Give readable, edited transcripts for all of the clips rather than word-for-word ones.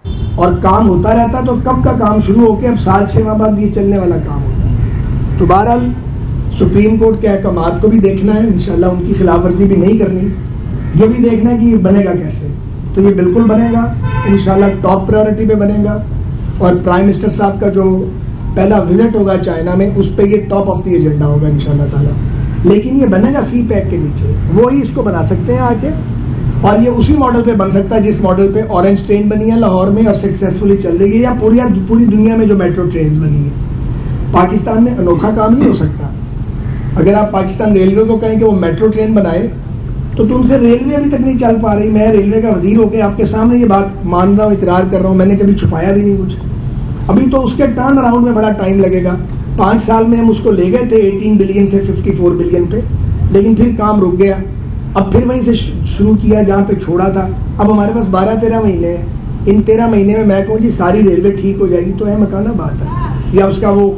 اور کام ہوتا رہتا تو کب کا کام شروع ہو کے اب سال 6 ماہ بعد یہ چلنے والا کام ہوتا ہے. تو بہرحال سپریم کورٹ کے احکامات کو بھی دیکھنا ہے, انشاءاللہ ان کی خلاف ورزی بھی نہیں کرنی, یہ بھی دیکھنا ہے کہ یہ بنے گا کیسے. تو یہ بالکل بنے گا انشاءاللہ, ٹاپ پرائیورٹی پہ بنے گا, اور پرائم منسٹر صاحب کا جو پہلا وزٹ ہوگا چائنا میں اس پہ یہ ٹاپ آف دی ایجنڈا ہوگا انشاءاللہ تعالیٰ. لیکن یہ بنے گا سی پیک کے نیچے, وہی اس کو بنا سکتے ہیں آ کے, اور یہ اسی ماڈل پہ بن سکتا ہے جس ماڈل پہ اورنج ٹرین بنی ہے لاہور میں اور سکسیسفلی چل رہی ہے, یا پوری دنیا میں جو میٹرو ٹرین بنی ہے. پاکستان میں انوکھا کام نہیں ہو سکتا. اگر آپ پاکستان ریلوے کو کہیں کہ وہ میٹرو ٹرین بنائے تو تم سے ریلوے ابھی تک نہیں چل پا رہی. میں ریلوے کا وزیر ہو کے آپ کے سامنے یہ بات مان رہا ہوں, اقرار کر رہا ہوں, میں نے کبھی چھپایا بھی نہیں کچھ. ابھی تو اس کے ٹرن اراؤنڈ میں بڑا ٹائم لگے گا. 5 سال میں ہم اس کو لے گئے تھے 18 بلین سے 54 بلین پہ, لیکن پھر کام رک گیا. اب پھر وہیں سے شروع کیا جہاں پہ چھوڑا تھا. اب ہمارے پاس 12-13 مہینے ہیں. ان 13 مہینے میں کہوں جی ساری ریلوے ٹھیک ہو جائے گی تو مکانہ بات ہے, یا اس کا وہ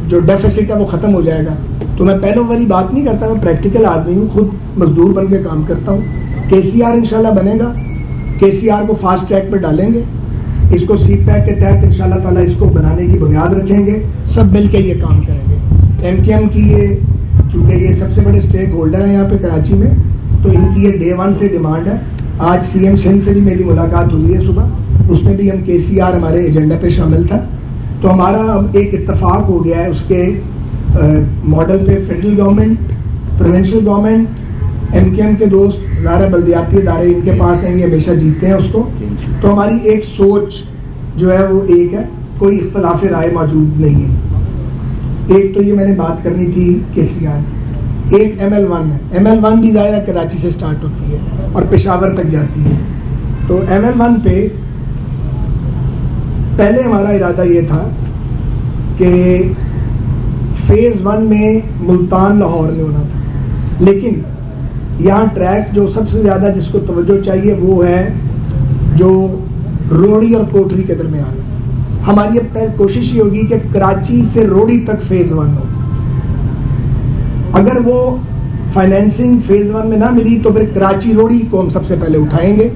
جو ڈیفیسٹ ہے وہ ختم ہو جائے گا. تو میں پہلوں والی بات نہیں کرتا, میں پریکٹیکل آدمی ہوں, خود مزدور بن کے کام کرتا ہوں. KCR انشاءاللہ بنے گا, KCR کو فاسٹ ٹریک پہ ڈالیں گے, اس کو سی پیک کے تحت انشاءاللہ تعالیٰ اس کو بنانے کی بنیاد رکھیں گے, سب مل کے یہ کام کریں گے. MKM کی یہ چونکہ یہ سب سے بڑے اسٹیک ہولڈر ہیں یہاں پہ کراچی میں, تو ان کی یہ ڈے 1 سے ڈیمانڈ ہے. آج CM سندھ سے بھی میری ملاقات ہوئی ہے صبح, اس میں بھی ہم KCR ہمارے ایجنڈا پہ شامل تھا. تو ہمارا اب ایک اتفاق ہو گیا ہے اس کے ماڈل پہ. Federal government, provincial government, MKM کے دوست, ظاہر بلدیاتی ادارے ان کے پاس ہیں, یہ ہمیشہ جیتتے ہیں اس کو. تو ہماری ایک سوچ جو ہے وہ ایک ہے, کوئی اختلاف رائے موجود نہیں ہے. ایک تو یہ میں نے بات کرنی تھی KCR کی. ایک ML1 ہے. ML1 بھی ظاہر کراچی سے سٹارٹ ہوتی ہے اور پشاور تک جاتی ہے. تو ML1 پہ پہلے ہمارا ارادہ یہ تھا کہ فیز 1 میں ملتان لاہور میں ہونا تھا, لیکن یہاں ٹریک جو سب سے زیادہ جس کو توجہ چاہیے وہ ہے جو روڑی اور کوٹری کے درمیان ہے. ہماری اب کوشش یہ ہوگی کہ کراچی سے روڑی تک فیز 1 ہو. اگر وہ فائنینسنگ فیز 1 میں نہ ملی تو پھر کراچی روڑی کو ہم سب سے پہلے اٹھائیں گے,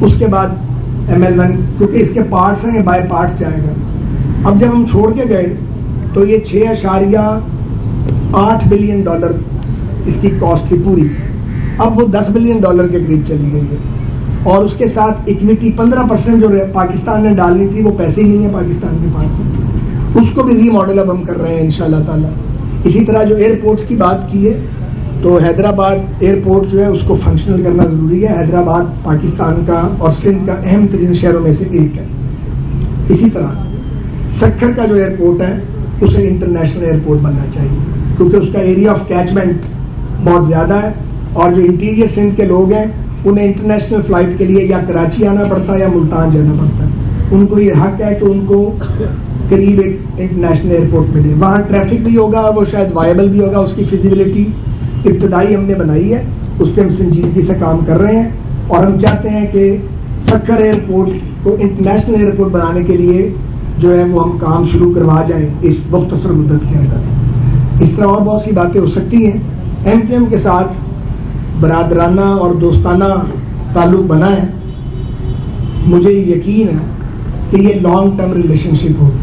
اس کے بعد ML1, کیونکہ اس کے پارٹس ہیں, بائی پارٹس جائے گا. اب جب ہم چھوڑ کے گئے تو یہ $6.8 بلین اس کی کاسٹ تھی پوری. اب وہ $10 بلین کے قریب چلی گئی ہے, اور اس کے ساتھ اکویٹی 15% جو پاکستان نے ڈالنی تھی وہ پیسے ہی نہیں ہیں پاکستان کے پاس. اس کو بھی ری ماڈل اب ہم کر رہے ہیں انشاءاللہ تعالیٰ. اسی طرح جو ایئرپورٹس کی بات کی ہے تو حیدرآباد ایئرپورٹ جو ہے اس کو فنکشنل کرنا ضروری ہے. حیدرآباد پاکستان کا اور سندھ کا اہم ترین شہروں میں سے ایک ہے. اسی طرح سکھر کا جو ایئرپورٹ ہے اسے انٹرنیشنل ایئرپورٹ بننا چاہیے, کیونکہ اس کا ایریا آف کیچمنٹ بہت زیادہ ہے, اور جو انٹیریئر سندھ کے لوگ ہیں انہیں انٹرنیشنل فلائٹ کے لیے یا کراچی آنا پڑتا ہے یا ملتان جانا پڑتا ہے. ان کو یہ حق ہے کہ ان کو قریب ایک انٹرنیشنل ایئرپورٹ ملے. وہاں ٹریفک بھی ہوگا اور وہ شاید وائبل بھی ہوگا. اس کی فیزیبلٹی ابتدائی ہم نے بنائی ہے, اس پہ ہم سنجیدگی سے کام کر رہے ہیں, اور ہم چاہتے ہیں کہ سکھر ایئرپورٹ کو انٹرنیشنل ایئرپورٹ بنانے کے لیے جو ہے وہ ہم کام شروع کروا جائیں اس مختصر مدت کے اندر. اس طرح اور بہت سی باتیں ہو سکتی ہیں. MKM کے ساتھ برادرانہ اور دوستانہ تعلق بنا ہے. مجھے یقین ہے کہ یہ لانگ ٹرم ریلیشن شپ ہوگی,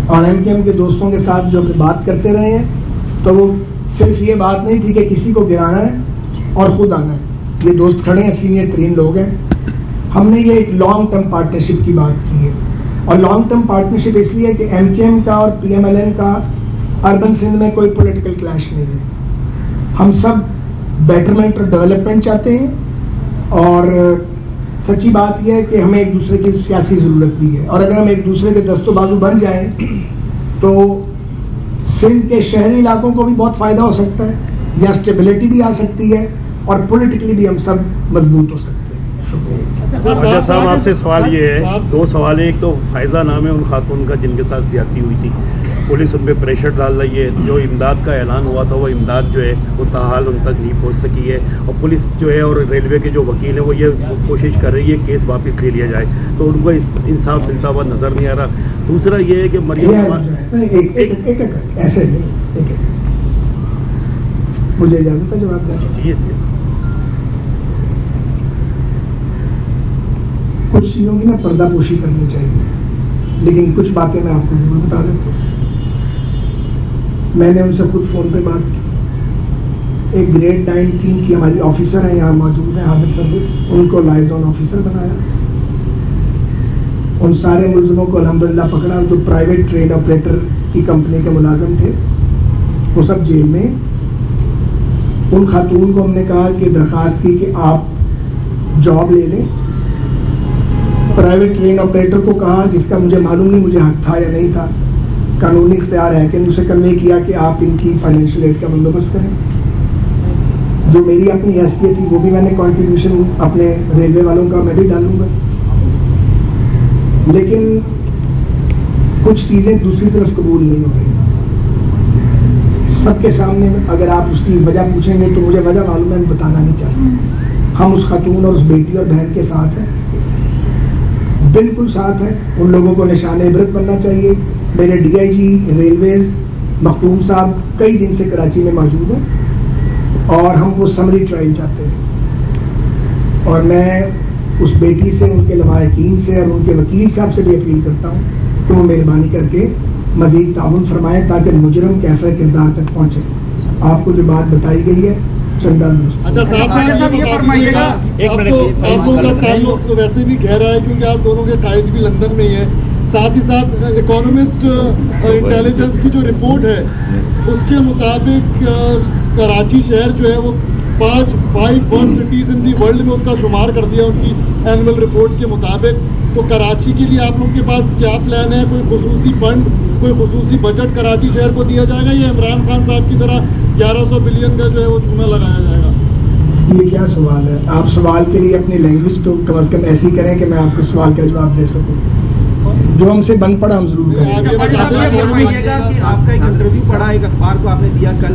اور MKM کے دوستوں کے ساتھ جو ہم بات کرتے رہے ہیں تو وہ صرف یہ بات نہیں تھی کہ کسی کو گرانا ہے اور خود آنا ہے. یہ دوست کھڑے ہیں, سینئر ترین لوگ ہیں. ہم نے یہ ایک لانگ ٹرم پارٹنرشپ کی بات کی ہے, اور لانگ ٹرم پارٹنرشپ اس لیے کہ MKM کا اور PMLN کا اربن سندھ میں کوئی پولیٹیکل کلیش نہیں ہے. ہم سب بیٹرمنٹ اور ڈیولپمنٹ چاہتے ہیں, اور سچی بات یہ ہے کہ ہمیں ایک دوسرے کی سیاسی ضرورت بھی ہے, اور اگر ہم ایک دوسرے کے دست و بازو بن جائیں تو سندھ کے شہری علاقوں کو بھی بہت فائدہ ہو سکتا ہے, یا اسٹیبلٹی بھی آ سکتی ہے, اور پولیٹیکلی بھی ہم سب مضبوط ہو سکتے ہیں. شکریہ. خواجہ صاحب آپ سے سوال یہ ہے, 2 سوال ہیں. ایک تو فائزہ نام ہے ان خاتون کا جن کے ساتھ زیادتی ہوئی تھی, پولیس ان پہ پریشر ڈال رہی ہے. جو امداد کا اعلان ہوا تھا وہ امداد جو ہے وہ تاحال ان تک نہیں پہنچ سکی ہے, اور پولیس جو ہے اور ریلوے کے جو وکیل ہیں وہ یہ کوشش کر رہی ہے کیس واپس لے لیا جائے, تو ان کو انصاف ملتا ہوا نظر نہیں آ رہا. دوسرا یہ ہے کہ مریم ایسے نہیں, مجھے اجازت ہے جواب دینا. کچھ چیزوں کی نا پردہ پوشی کرنی چاہیے، لیکن کچھ باتیں میں آپ کو ضرور بتا دیتا ہوں. میں نے ان سے خود فون پہ بات کی. ایک گریڈ 9 ٹیم کی ہماری آفیسر ہیں یہاں موجود ہیں حاضر سروس، ان کو لائزون آفیسر بنایا. ان سارے ملزموں کو الحمدللہ پکڑا. تو پرائیویٹ ٹرین آپریٹر کی کمپنی کے ملازم تھے، وہ سب جیل میں. ان خاتون کو ہم نے کہا کہ درخواست کی کہ آپ جاب لے لیں. پرائیویٹ ٹرین آپریٹر کو کہا، جس کا مجھے معلوم نہیں مجھے حق تھا یا نہیں تھا، قانونی اختیار ہے کہ اسے کنوے کیا کہ آپ ان کی فائنینشیل ایڈ کا بندوبست کریں. جو میری اپنی حیثیت تھی وہ بھی میں نے کنٹریبیوشن اپنے ریلوے والوں کا میں بھی ڈالوں گا. لیکن کچھ چیزیں دوسری طرف قبول نہیں ہو رہی. سب کے سامنے اگر آپ اس کی وجہ پوچھیں گے تو مجھے وجہ معلوم ہے، میں بتانا نہیں چاہتا. ہم اس خاتون اور اس بیٹی اور بہن کے ساتھ ہیں، بالکل ساتھ ہیں. ان لوگوں کو نشان عبرت بننا چاہیے. میرے ڈی آئی جی ریلویز مختوم صاحب کئی دن سے کراچی میں موجود ہیں اور ہم وہ سمری ٹرائل چاہتے ہیں. اور میں اس بیٹی سے، ان کے لواحقین سے اور ان کے وکیل صاحب سے بھی اپیل کرتا ہوں کہ وہ مہربانی کر کے مزید تعاون فرمائیں تاکہ مجرم کیفر کردار تک پہنچے. آپ کو جو بات بتائی گئی ہے چندہ اچھا صاحب یہ فرمائیے گا، آپ لوگوں کا تعلق ویسے بھی گہرا ہے کیونکہ آپ دونوں کے قائد بھی لندن میں ہی ہیں. ساتھ ہی ساتھ اکانومسٹ انٹیلیجنس کی جو رپورٹ ہے اس کے مطابق کراچی شہر جو ہے وہ 5 worst cities in the world میں اس کا شمار کر دیا ان کی اینول رپورٹ کے مطابق. تو کراچی کے لیے آپ لوگوں کے پاس کیا پلان ہے؟ کوئی خصوصی فنڈ، کوئی خصوصی بجٹ کراچی شہر کو دیا جائے گا یا عمران خان صاحب کی طرح 1100 بلین کا جو ہے وہ چونا لگایا جائے گا؟ یہ کیا سوال ہے؟ آپ سوال کے لیے اپنی لینگویج تو کم از کم ایسی کریں کہ میں آپ کو سوال کا جواب دے سکوں. جو ہم سے بن پڑا ہم ضرور کریں. آپ کا ایک انٹرویو پڑھا ایک اخبار کو آپ نے دیا کل،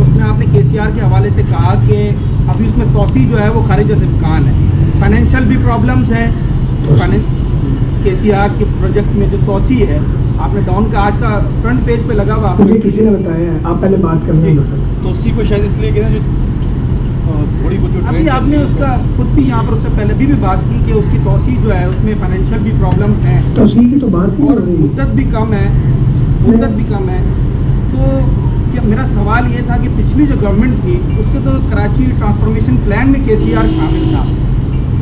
اس میں آپ نے KCR کے حوالے سے کہا کہ ابھی اس میں توسیع جو ہے وہ خارج از امکان ہے. فائنینشیل بھی پرابلمس ہیں. KCR کے پروجیکٹ میں جو توسیع ہے آپ نے ڈاؤن کا آج کا فرنٹ پیج پہ لگا ہوا، مجھے کسی نے بتایا ہے. آپ پہلے بات کرنے توسیع کو شاید اس لیے کہ تھوڑی بہت ابھی آپ نے اس کا خود بھی یہاں پر اس سے پہلے بھی بات کی کہ اس کی توسیع جو ہے اس میں فائنینشیل بھی پرابلمس ہیں، توسیع کی تو بات ہی اور مدت بھی کم ہے. تو میرا سوال یہ تھا کہ پچھلی جو گورنمنٹ تھی اس کے تو کراچی ٹرانسفارمیشن پلان میں KCR شامل تھا.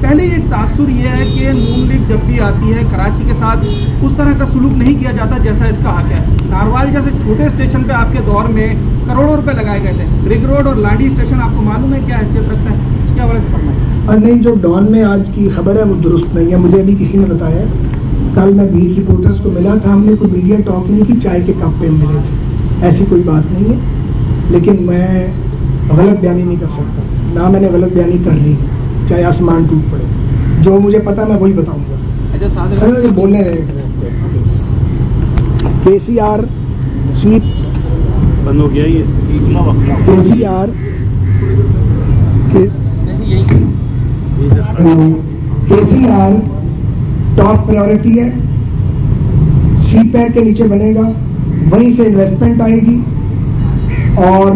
پہلے ایک تاثر یہ ہے کہ نون لیگ جب بھی آتی ہے کراچی کے ساتھ اس طرح کا سلوک نہیں کیا جاتا جیسا اس کا حق ہے. ناروال جیسے چھوٹے اسٹیشن پہ آپ کے دور میں کروڑوں روپے لگائے گئے تھے. گرگ روڈ اور لانڈی اسٹیشن آپ کو معلوم ہے کیا حیثیت رکھتا ہے؟ اس کے حوالے سے فرمائیں. اور نہیں، جو ڈان میں آج کی خبر ہے وہ درست نہیں ہے. مجھے ابھی کسی نے بتایا، کل میں بیٹ رپورٹرز کو ملا تھا، ہم نے کوئی میڈیا ٹاک نہیں کی، چائے کے کپ پہ ملے تھے. ایسی کوئی بات نہیں ہے. لیکن میں غلط بیانی نہیں کر سکتا، نہ میں نے غلط بیانی کر لی چاہے آسمان ٹوٹ پڑے. جو مجھے پتا میں وہی بتاؤں گا. بولنے KCR چیف بند ہو گیا. KCR ٹاپ پرائیورٹی ہے. سی پیک کے نیچے بنے گا، وہیں سے انویسٹمنٹ آئے گی اور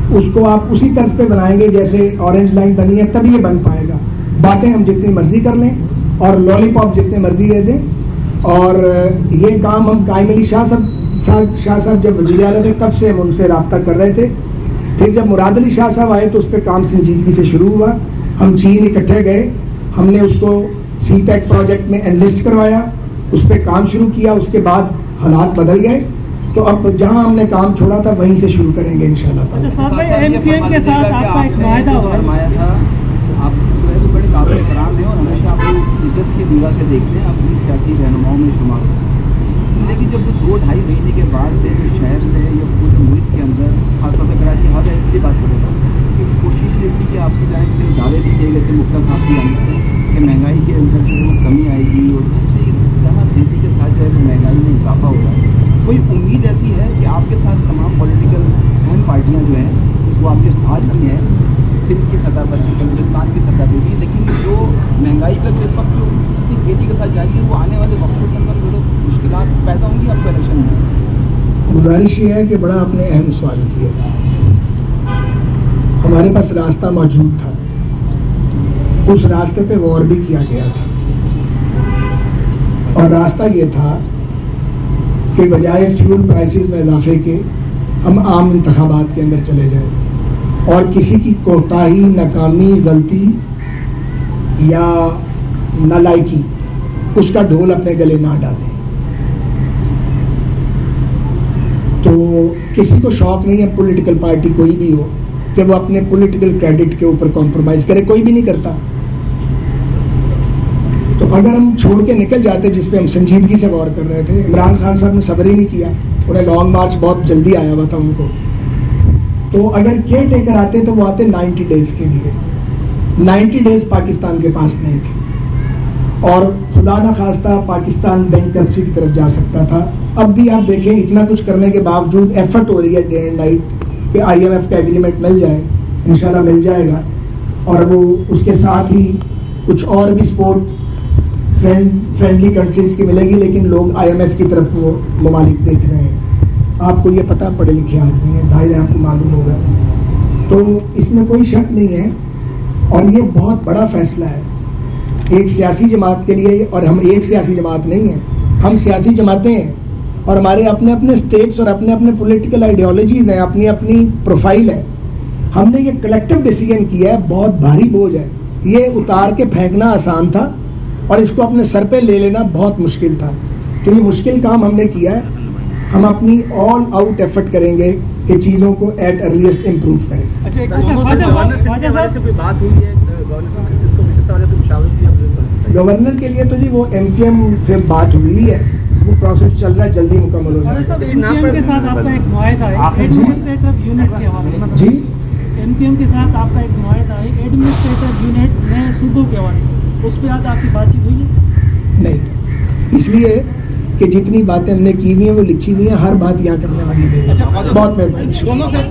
اس کو آپ اسی طرز پہ بنائیں گے جیسے اورنج لائن بنی ہے، تب یہ بن پائے گا. باتیں ہم جتنی مرضی کر لیں اور لالی پاپ جتنے مرضی دے دیں. اور یہ کام ہم قائم علی شاہ صاحب جب وزیر اعلیٰ تھے تب سے ہم ان سے رابطہ کر رہے تھے. پھر جب مراد علی شاہ صاحب آئے تو اس پہ کام سنجیدگی سے شروع ہوا. ہم چین اکٹھے گئے، ہم نے اس کو سی پیک پروجیکٹ میں انلسٹ کروایا، اس پہ کام شروع کیا. اس کے بعد حالات بدل گئے تو اب جہاں ہم نے کام چھوڑا تھا وہیں سے شروع کریں گے انشاءاللہ تعالی. آپ بڑے قابل احترام ہیں اور ہمیشہ آپ کو عزت کی نگاہ سے دیکھتے ہیں، اپنی سیاسی رہنماؤں میں شمار ہوتے ہیں. لیکن جب 2-2.5 مہینے کے بعد سے جو شہر میں یا پورے ملک کے اندر خاص طور پہ کراچی ہر اس لیے بات کرے گا کہ کوشش یہ تھی کہ آپ کی جانب سے دعوے بھی کیے گئے تھے مفتی صاحب کی جانب سے کہ مہنگائی کے اندر جو ہے وہ کمی آئے گی اور اس کی طرح تیزی کے ساتھ جو ہے مہنگائی میں اضافہ ہو رہا ہے. کوئی امید ایسی ہے کہ آپ کے ساتھ تمام پولیٹیکل اہم پارٹیاں جو ہیں وہ آپ کے ساتھ بھی ہیں، سندھ کی سطح پر بھی، بلوچستان کی سطح پہ بھی، لیکن جو مہنگائی کا جو اس وقت جو اتنی تیزی کے ساتھ جائے گی وہ آنے والے وقتوں کے اندر جو مشکلات پیدا ہوں گی آپ کو الیکشن میں؟ گزارش یہ ہے کہ بڑا آپ نے اہم سوال کیا. ہمارے پاس راستہ موجود تھا، اس راستے پہ غور بھی کیا گیا تھا. اور راستہ یہ تھا کہ بجائے فیول پرائسز میں اضافے کے ہم عام انتخابات کے اندر چلے جائیں اور کسی کی کوتاہی، ناکامی، غلطی یا نالائکی اس کا ڈھول اپنے گلے نہ ڈالیں. تو کسی کو شوق نہیں ہے پولیٹیکل پارٹی کوئی بھی ہو کہ وہ اپنے پولیٹیکل کریڈٹ کے اوپر کمپرومائز کرے، کوئی بھی نہیں کرتا. تو اگر ہم چھوڑ کے نکل جاتے جس پہ ہم سنجیدگی سے غور کر رہے تھے، عمران خان صاحب نے صبر ہی نہیں کیا، انہیں لانگ مارچ بہت جلدی آیا ہوا تھا ان کو. تو اگر کیئر ٹیکر آتے تو وہ آتے 90 ڈیز کے لیے. 90 ڈیز پاکستان کے پاس نہیں تھی اور خدا نہ خواستہ پاکستان بینک کرنسی کی طرف جا سکتا تھا. اب بھی آپ دیکھیں اتنا کچھ کرنے کے باوجود ایفرٹ ہو رہی ہے ڈے اینڈ نائٹ کہ IMF کا ایگریمنٹ مل جائے، انشاءاللہ مل جائے گا. اور وہ اس کے ساتھ ہی کچھ اور بھی سپورٹ فرینڈلی کنٹریز کی ملے گی، لیکن لوگ IMF کی طرف وہ ممالک دیکھ رہے ہیں. آپ کو یہ پتہ، پڑھے لکھے آدمی ہیں، ظاہر ہے آپ کو معلوم ہوگا. تو اس میں کوئی شک نہیں ہے اور یہ بہت بڑا فیصلہ ہے ایک سیاسی جماعت کے لیے. اور ہم ایک سیاسی جماعت نہیں ہیں، ہم سیاسی جماعتیں ہیں اور ہمارے اپنے اپنے سٹیٹس اور اپنے اپنے پولیٹیکل آئیڈیالوجیز ہیں، اپنی اپنی پروفائل ہے. ہم نے یہ کلیکٹیو ڈیسیجن کیا ہے، بہت بھاری بوجھ ہے. یہ اتار کے پھینکنا آسان تھا اور اس کو اپنے سر پہ لے لینا بہت مشکل تھا. تو یہ مشکل کام ہم نے کیا ہے. ہم اپنی آل آؤٹ ایفرٹ کریں گے کہ چیزوں کو ایٹ ارلیسٹ امپروو کریں. گورنر کے لیے تو جی وہ MKM سے بات ہوئی ہے، وہ پروسیس چل رہا ہے، جلدی مکمل ہو جائے گا. MKM کے ساتھ آپ کا ایک معاہدہ ہے ایڈمنسٹریٹو یونٹ کے حوالے سے. جی MKM کے ساتھ آپ کا ایک معاہدہ ہے ایڈمنسٹریٹو یونٹ نئے صوبوں کے حوالے سے، اس پہ آج آپ کی بات چیت ہوئی ہے؟ نہیں، اس لیے کہ جتنی باتیں ہم نے کی ہوئی ہیں وہ لکھی ہوئی ہیں. ہر بات یہاں کرنے والی نہیں ہے. بہت مہربانی.